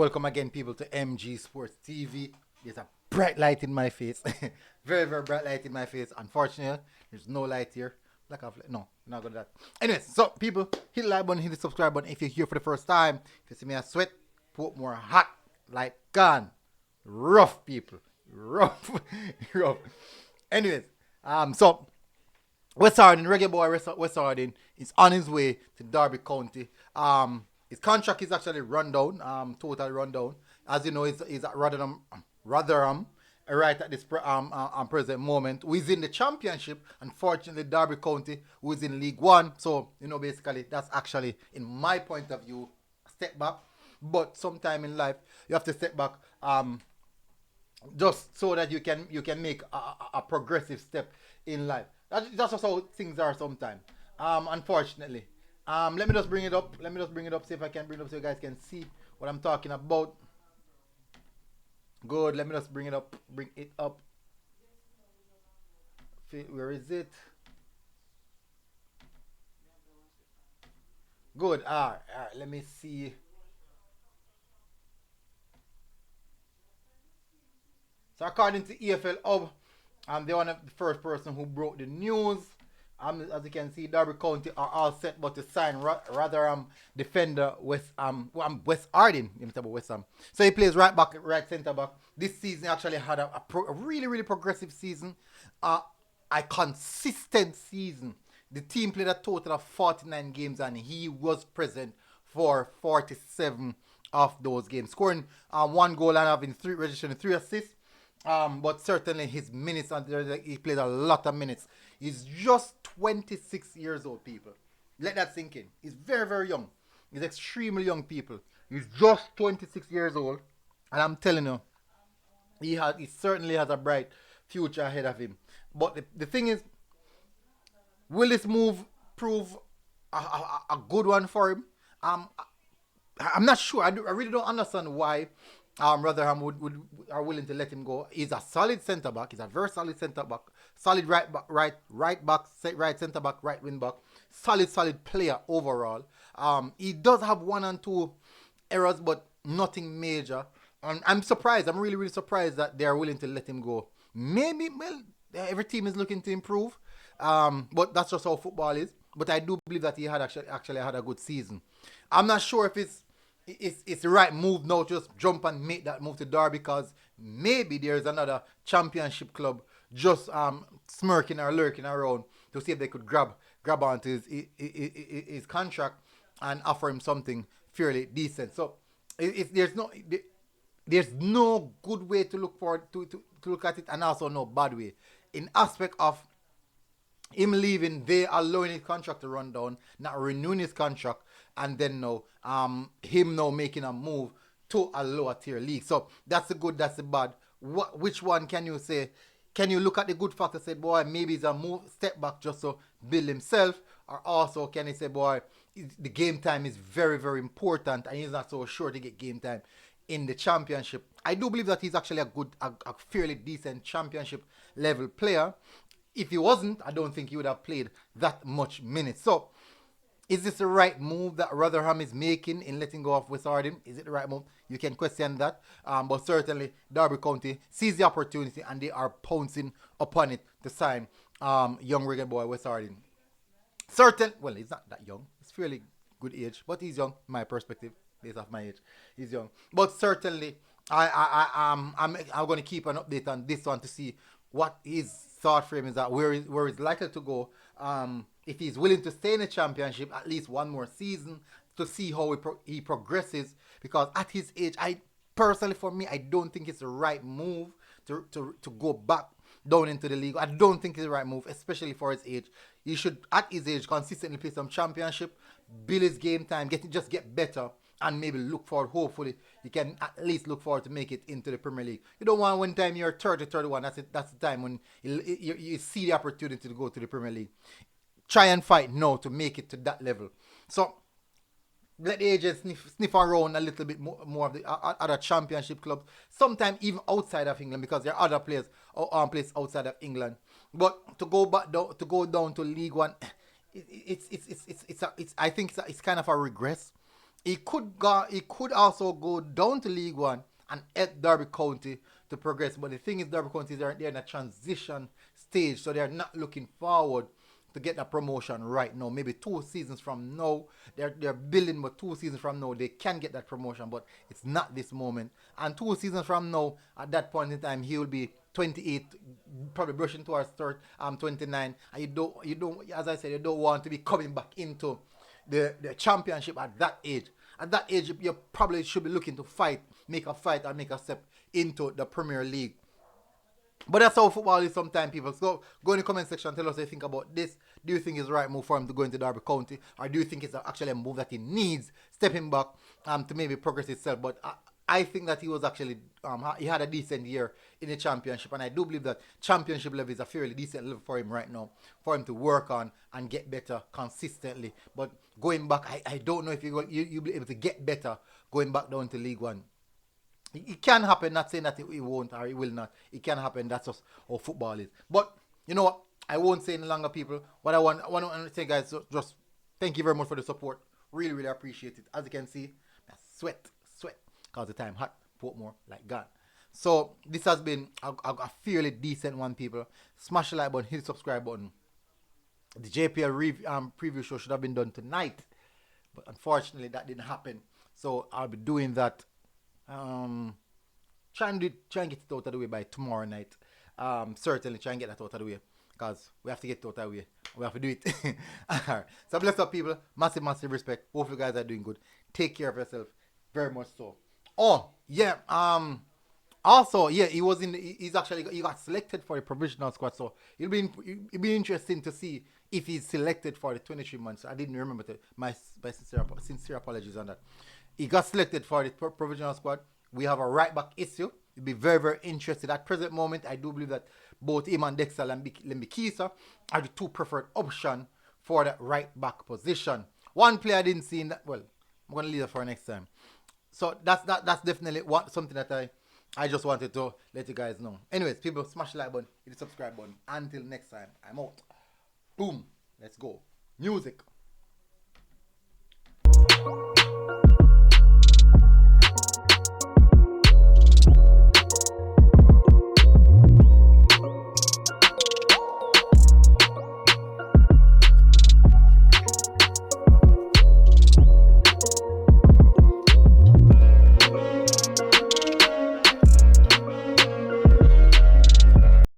welcome again, people, to MG Sports TV. There's a bright light in my face. Very, very bright light in my face. Unfortunately, there's no light here. No, not gonna that. Anyways, so people, hit the like button, hit the subscribe button if you're here for the first time. If you see me a sweat, put more hot, like gun. Rough, people. Rough. Rough. Anyways, so West Hardin, Reggae Boy West Hardin is on his way to Derby County. His contract is actually run down, totally run down. As you know, he's at Rotherham, right at this present moment. Who is in the championship. Unfortunately, Derby County, who is in League One. So, basically, that's actually, in my point of view, a step back. But sometime in life, you have to step back just so that you can make a progressive step in life. That's just how things are sometimes. Unfortunately. Let me just bring it up. See if I can bring it up so you guys can see what I'm talking about. Good. Let me just bring it up. Where is it? Good. All right. Let me see. So according to EFL Hub, I'm the first person who broke the news. As you can see, Derby County are all set but to sign Rotherham defender West Hardin. Let me talk about West Ham. So he plays right back, right centre back. This season actually had a really, really progressive season. A consistent season. The team played a total of 49 games and he was present for 47 of those games, scoring one goal and having registering 3 assists. But certainly his minutes, he played a lot of minutes. He's just 26 years old, people. Let that sink in. He's very, very young. He's extremely young, people. He's just 26 years old. And I'm telling you, he certainly has a bright future ahead of him. But the thing is, will this move prove a good one for him? I'm not sure. I really don't understand why Rotherham are willing to let him go. He's a solid centre back. He's a very solid centre back. Solid right back, right centre back, right wing back. Solid player overall. He does have 1 and 2 errors, but nothing major. And I'm surprised. I'm really, really surprised that they are willing to let him go. Maybe, every team is looking to improve. But that's just how football is. But I do believe that he had actually had a good season. I'm not sure if it's the right move now to just jump and make that move to Derby, because maybe there's another championship club just smirking or lurking around to see if they could grab onto his contract and offer him something fairly decent. So there's no good way to look forward to look at it, and also no bad way. In aspect of him leaving, they allowing his contract to run down, not renewing his contract, and then him now making a move to a lower tier league. So that's the good, that's the bad. Which one can you say? Can you look at the good factor and say, boy, maybe it's a step back just to build himself? Or also can you say, boy, the game time is very, very important and he's not so sure to get game time in the championship? I do believe that he's actually a fairly decent championship level player. If he wasn't, I don't think he would have played that much minutes. So, is this the right move that Rotherham is making in letting go of West Hardin? Is it the right move? You can question that. But certainly, Derby County sees the opportunity and they are pouncing upon it to sign young Reggae Boy West Hardin. Well, he's not that young. He's fairly good age, but he's young, my perspective, based off my age. He's young. But certainly, I'm going to keep an update on this one to see what his thought frame is, that where he's likely to go. If he's willing to stay in the championship at least one more season to see how he progresses, because at his age, for me, I don't think it's the right move to go back down into the league. I don't think it's the right move, especially for his age. He should, at his age, consistently play some championship, build his game time, get better, and maybe look forward. Hopefully, you can at least look forward to make it into the Premier League. You don't want one time you're 30, 31. That's the time when you see the opportunity to go to the Premier League. Try and fight now to make it to that level. So let the agents sniff around a little bit more of the other championship clubs. Sometimes even outside of England, because there are other players outside of England. But to go down to League One, I think it's kind of a regress. He could also go down to League One and help Derby County to progress. But the thing is, Derby County they're in a transition stage, so they're not looking forward to get a promotion right now. Maybe 2 seasons from now, they're building, but 2 seasons from now they can get that promotion, but it's not this moment. And 2 seasons from now, at that point in time, he will be 28, probably brushing towards 29. And you don't, as I said, you don't want to be coming back into the championship at that age. At that age, you probably should be looking to make a fight, and make a step into the Premier League. But that's how football is sometimes, people. So go in the comment section and tell us what you think about this. Do you think it's the right move for him to go into Derby County? Or do you think it's actually a move that he needs, stepping back to maybe progress himself? But I think that he was actually, he had a decent year in the championship. And I do believe that championship level is a fairly decent level for him right now, for him to work on and get better consistently. But going back, I don't know if you'll be able to get better going back down to League One. It can happen, not saying that it won't or it will not. It can happen, that's just how football is. But you know what? I won't say any longer, people. What I want to say, guys, just thank you very much for the support. Really, really appreciate it. As you can see, I sweat, because the time hot, Portmore, like God. So this has been a fairly decent one, people. Smash the like button, hit the subscribe button. The JPL preview show should have been done tonight, but unfortunately that didn't happen. So I'll be doing that. Try and get it out of the way by tomorrow night. Certainly try and get that out of the way, because we have to get it out of the way. We have to do it. Alright. So bless up, people. Massive respect. Hope you guys are doing good. Take care of yourself. Very much so. Oh yeah. Also, yeah, he got selected for the provisional squad. So it'll be interesting to see if he's selected for the 23 months. I didn't remember my sincere apologies on that. He got selected for the provisional squad. We have a right back issue. You'll be very, very interested. At present moment, I do believe that both him and Dexter Lembikisa are the two preferred options for that right back position. One player I didn't see in that. Well, I'm going to leave that for next time. So that's definitely something that I just wanted to let you guys know. Anyways, people, smash the like button, hit the subscribe button. Until next time, I'm out. Boom. Let's go. Music.